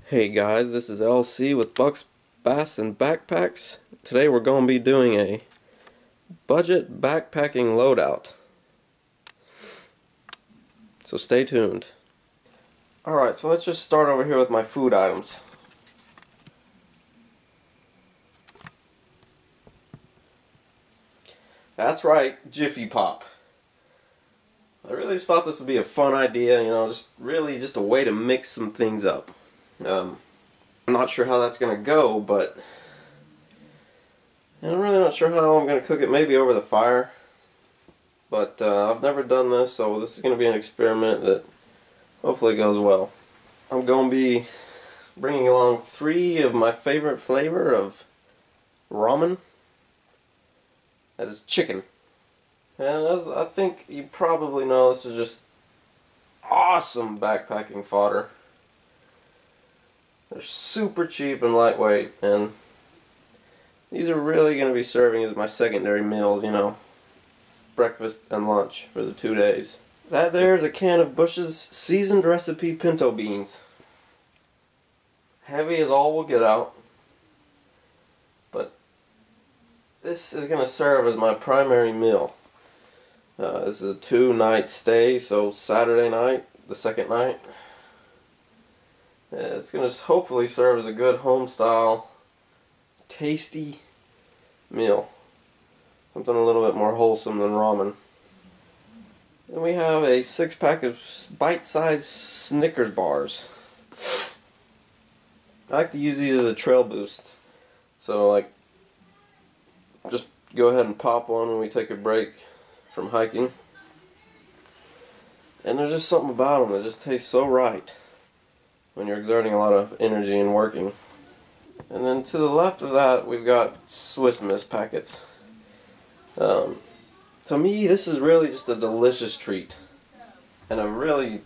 Hey guys, this is LC with Bucks, Bass, and Backpacks. Today we're going to be doing a budget backpacking loadout. So stay tuned. Alright, so let's just start over here with my food items. That's right, Jiffy Pop. I really just thought this would be a fun idea, just a way to mix some things up. I'm not sure how that's going to go, but I'm really not sure how I'm going to cook it. Maybe over the fire. But I've never done this, so this is going to be an experiment that hopefully goes well. I'm going to be bringing along 3 of my favorite flavor of ramen. That is chicken. And as I think you probably know, this is just awesome backpacking fodder. They're super cheap and lightweight, and these are really going to be serving as my secondary meals, breakfast and lunch for the 2 days. That there is a can of Bush's seasoned recipe pinto beans. Heavy as all will get out, but this is going to serve as my primary meal. This is a 2-night stay, so Saturday night, the second night. It's going to hopefully serve as a good home-style, tasty meal. Something a little bit more wholesome than ramen. Then we have a 6-pack of bite-sized Snickers bars. I like to use these as a trail boost. So, just go ahead and pop one when we take a break from hiking. And there's just something about them that just tastes so right when you're exerting a lot of energy and working. And then to the left of that, we've got Swiss Miss packets. To me, this is really just a delicious treat and a really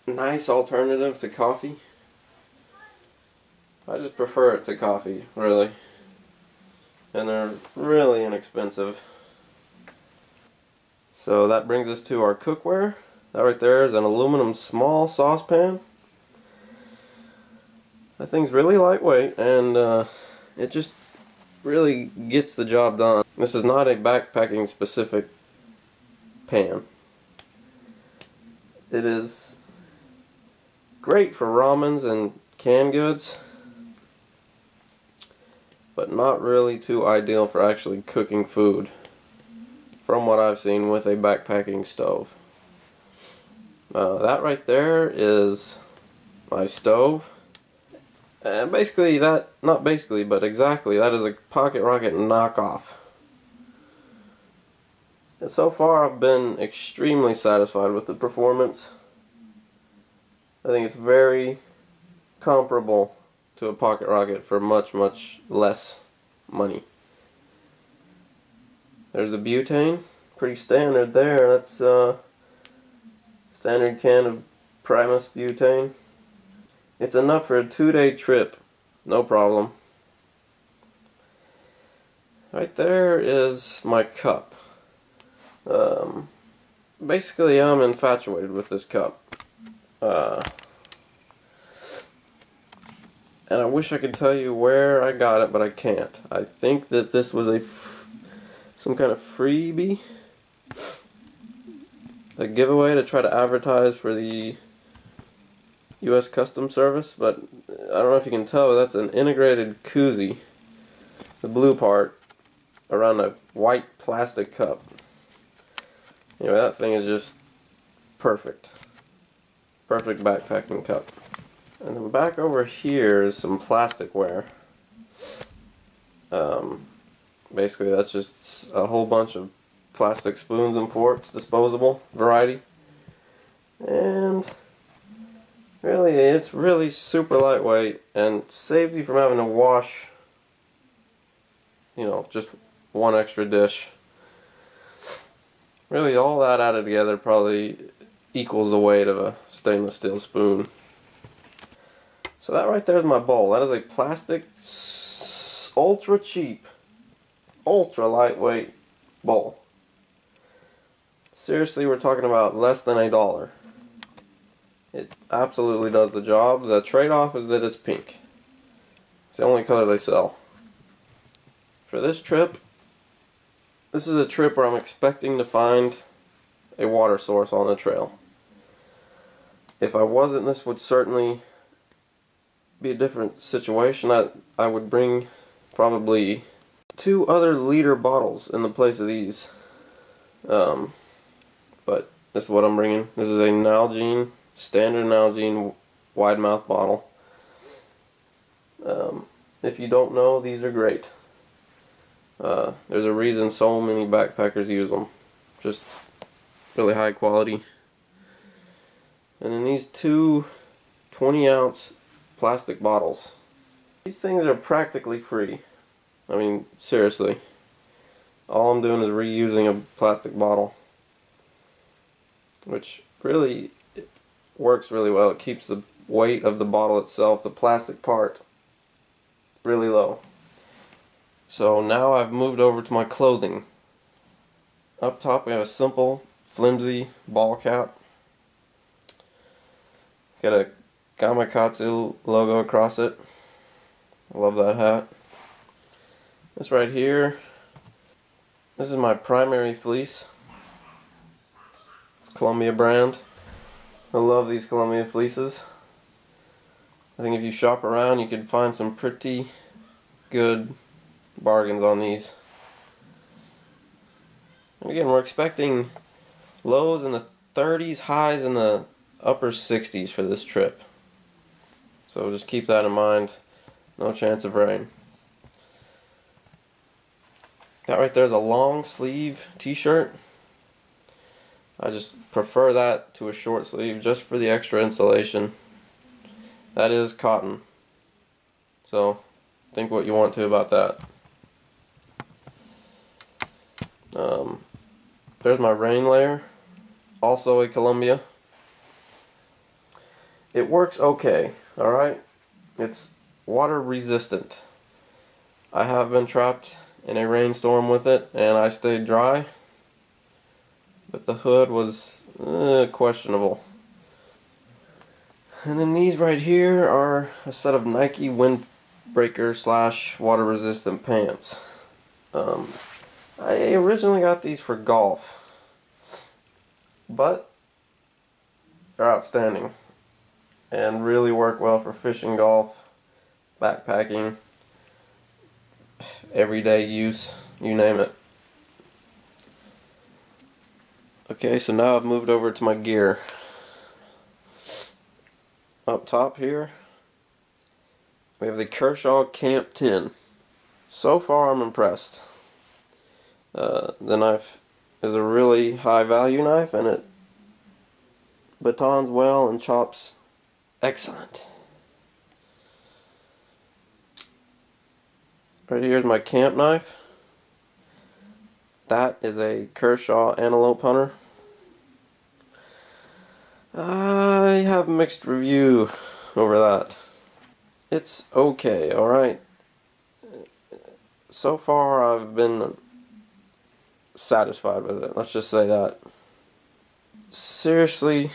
nice alternative to coffee. I just prefer it to coffee, really. And they're really inexpensive. So that brings us to our cookware. That right there is an aluminum small saucepan. That thing's really lightweight, and it just really gets the job done. This is not a backpacking specific pan. It is great for ramens and canned goods, but not really too ideal for actually cooking food, from what I've seen with a backpacking stove. That right there is my stove. And basically that, not basically, but exactly, that is a Pocket Rocket knockoff. And so far I've been extremely satisfied with the performance. I think it's very comparable to a Pocket Rocket for much, much less money. There's the butane, pretty standard there. That's standard can of Primus butane. It's enough for a 2-day trip, no problem. Right there is my cup. Basically, I'm infatuated with this cup. And I wish I could tell you where I got it, but I can't. I think that this was some kind of freebie, a giveaway to try to advertise for the U.S. Customs Service, but I don't know if you can tell, but that's an integrated koozie, the blue part, around a white plastic cup. Anyway, that thing is just perfect. Perfect backpacking cup. And then back over here is some plasticware. Basically that's just a whole bunch of plastic spoons and forks, disposable variety. And really, it's really super lightweight and saves you from having to wash, just one extra dish. Really, all that added together probably equals the weight of a stainless steel spoon. So that right there is my bowl. That is a plastic, ultra cheap, ultra lightweight bowl. Seriously, we're talking about less than $1. It absolutely does the job. The trade-off is that it's pink. It's the only color they sell. For this trip, this is a trip where I'm expecting to find a water source on the trail. If I wasn't, this would certainly be a different situation. I would bring probably 2 other liter bottles in the place of these. But this is what I'm bringing. This is a Nalgene, standard Nalgene wide mouth bottle. If you don't know, these are great. There's a reason so many backpackers use them. Just really high quality. And then these 2 20-ounce plastic bottles. These things are practically free. I mean, seriously. All I'm doing is reusing a plastic bottle, which really works really well. It keeps the weight of the bottle itself, the plastic part, really low. So now I've moved over to my clothing. Up top we have a simple, flimsy ball cap. Got a Gamakastsu logo across it. I love that hat. This right here, this is my primary fleece. It's Columbia brand. I love these Columbia fleeces. I think if you shop around you can find some pretty good bargains on these. And again, we're expecting lows in the 30s, highs in the upper 60s for this trip. So just keep that in mind. No chance of rain. That right there is a long sleeve t-shirt. I just prefer that to a short sleeve just for the extra insulation. That is cotton. So think what you want to about that. There's my rain layer. Also a Columbia. It works okay, alright? It's water resistant. I have been trapped in a rainstorm with it and I stayed dry, but the hood was questionable. And then these right here are a set of Nike windbreaker / water resistant pants. I originally got these for golf, but they're outstanding and really work well for fishing, golf, backpacking, everyday use, you name it. Okay, so now I've moved over to my gear. Up top here, we have the Kershaw Camp 10. So far I'm impressed. The knife is a really high value knife and it batons well and chops excellent. Right here's my camp knife. That is a Kershaw Antelope Hunter. I have mixed review over that. It's okay, alright. So far I've been satisfied with it, let's just say that. Seriously,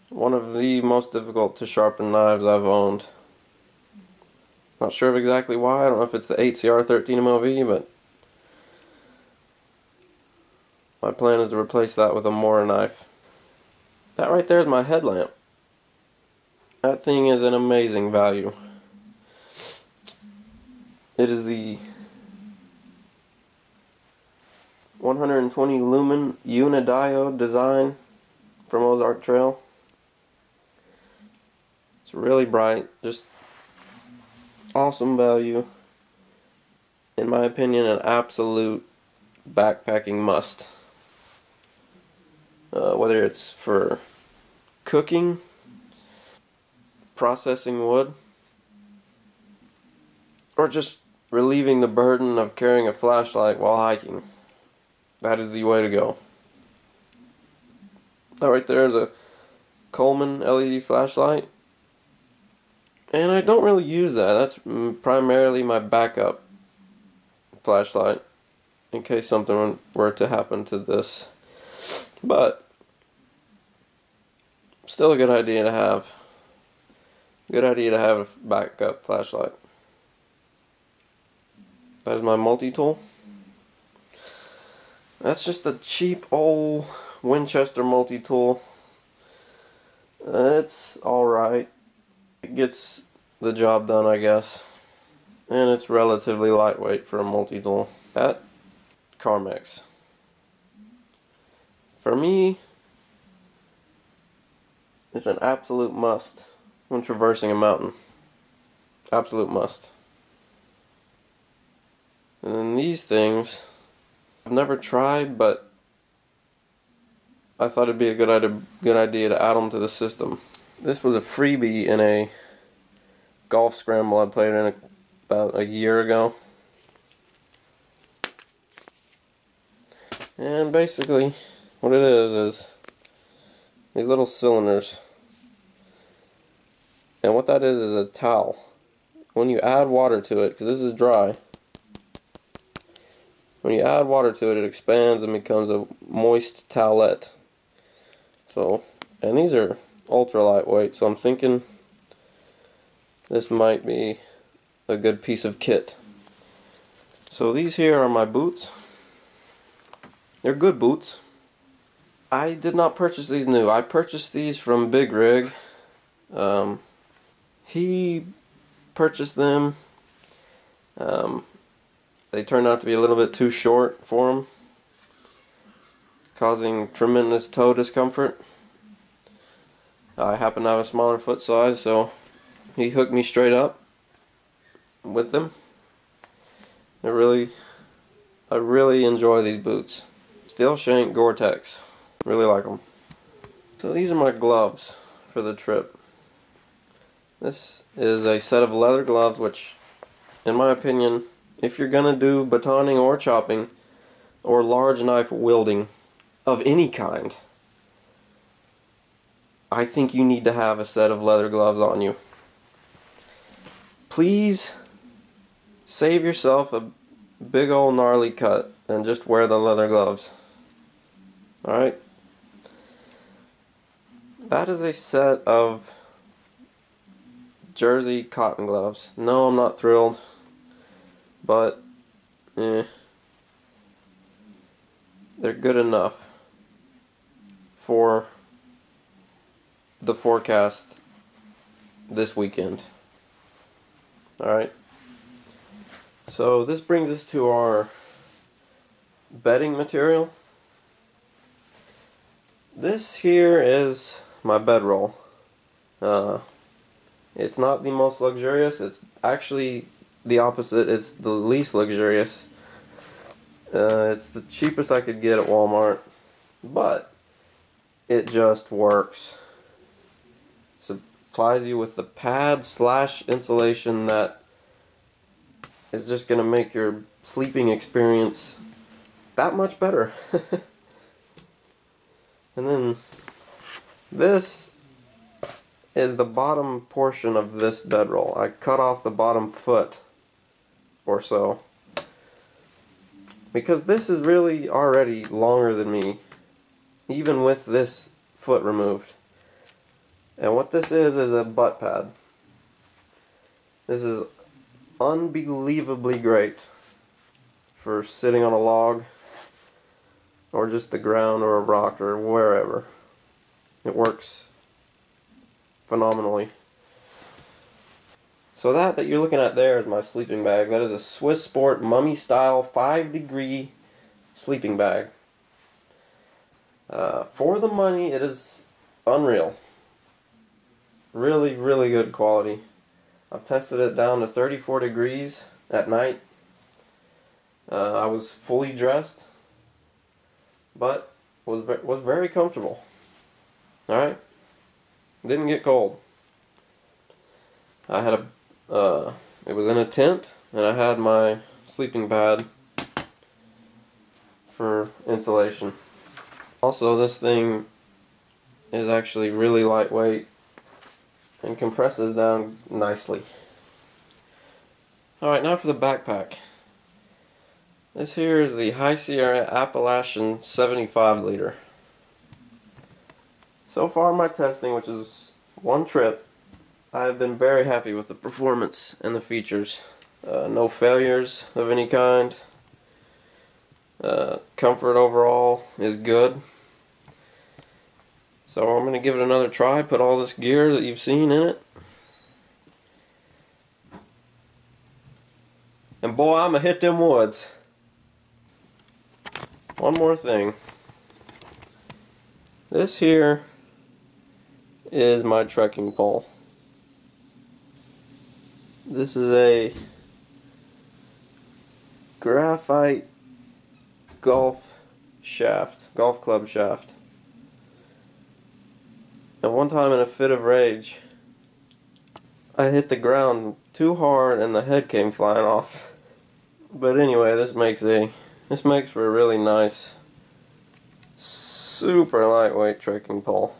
one of the most difficult to sharpen knives I've owned. Not sure of exactly why. I don't know if it's the 8CR13 MOV, but my plan is to replace that with a Mora knife. That right there is my headlamp. That thing is an amazing value. It is the 120 lumen unidiode design from Ozark Trail. It's really bright, just awesome value. In my opinion, an absolute backpacking must. Whether it's for cooking, processing wood, or just relieving the burden of carrying a flashlight while hiking. That is the way to go. That right there is a Coleman LED flashlight. And I don't really use that. That's primarily my backup flashlight in case something were to happen to this. But Still a good idea to have. Good idea to have a backup flashlight. That is my multi-tool. That's just a cheap old Winchester multi-tool. It's alright. It gets the job done, I guess. And it's relatively lightweight for a multi-tool. At Carmex. For me, it's an absolute must when traversing a mountain. Absolute must. And then these things, I've never tried, but I thought it'd be a good idea to add them to the system. This was a freebie in a golf scramble I played in about a year ago. And basically, what it is these little cylinders. And what that is a towel. When you add water to it, because this is dry, when you add water to it, it expands and becomes a moist towelette. So, and these are ultra lightweight, so I'm thinking this might be a good piece of kit. So these here are my boots. They're good boots. I did not purchase these new. I purchased these from Big Rig. He purchased them. They turned out to be a little bit too short for him, causing tremendous toe discomfort. I happen to have a smaller foot size, so he hooked me straight up with them. I really enjoy these boots. Steel shank Gore-Tex. Really like them. So these are my gloves for the trip. This is a set of leather gloves, which, in my opinion, if you're gonna do batoning or chopping or large knife wielding of any kind, I think you need to have a set of leather gloves on you. Please save yourself a big old gnarly cut and just wear the leather gloves. Alright? That is a set of jersey cotton gloves. No, I'm not thrilled, but they're good enough for the forecast this weekend. Alright, so this brings us to our bedding material. This here is my bedroll. It's not the most luxurious, it's actually the opposite, it's the least luxurious. It's the cheapest I could get at Wal-Mart, but it just works. Supplies you with the pad / insulation that is just going to make your sleeping experience that much better. And then this is the bottom portion of this bedroll. I cut off the bottom foot or so, because this is really already longer than me, even with this foot removed. And what this is a butt pad. This is unbelievably great for sitting on a log or just the ground or a rock or wherever. It works phenomenally. So that you're looking at there is my sleeping bag. That is a Swiss Sport Mummy style 5-degree sleeping bag. For the money, it is unreal. Really, really good quality. I've tested it down to 34 degrees at night. I was fully dressed, but was very comfortable. Alright? Didn't get cold. I had it was in a tent, and I had my sleeping pad for insulation. Also, this thing is actually really lightweight and compresses down nicely. Alright, now for the backpack. This here is the High Sierra Appalachian 75 liter. So far in my testing, which is one trip, I've been very happy with the performance and the features. No failures of any kind. Comfort overall is good. So I'm going to give it another try, put all this gear that you've seen in it. And boy, I'm going to hit them woods. One more thing. This here is my trekking pole. This is a graphite golf club shaft. And one time in a fit of rage, I hit the ground too hard and the head came flying off. But anyway, this makes for a really nice, super lightweight trekking pole.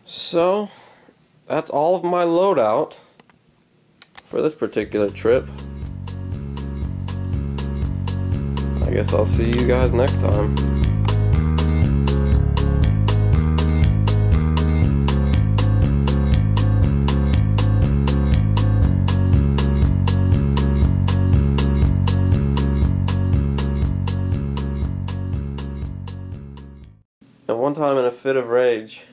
So, that's all of my loadout for this particular trip. I guess I'll see you guys next time. And one time in a fit of rage,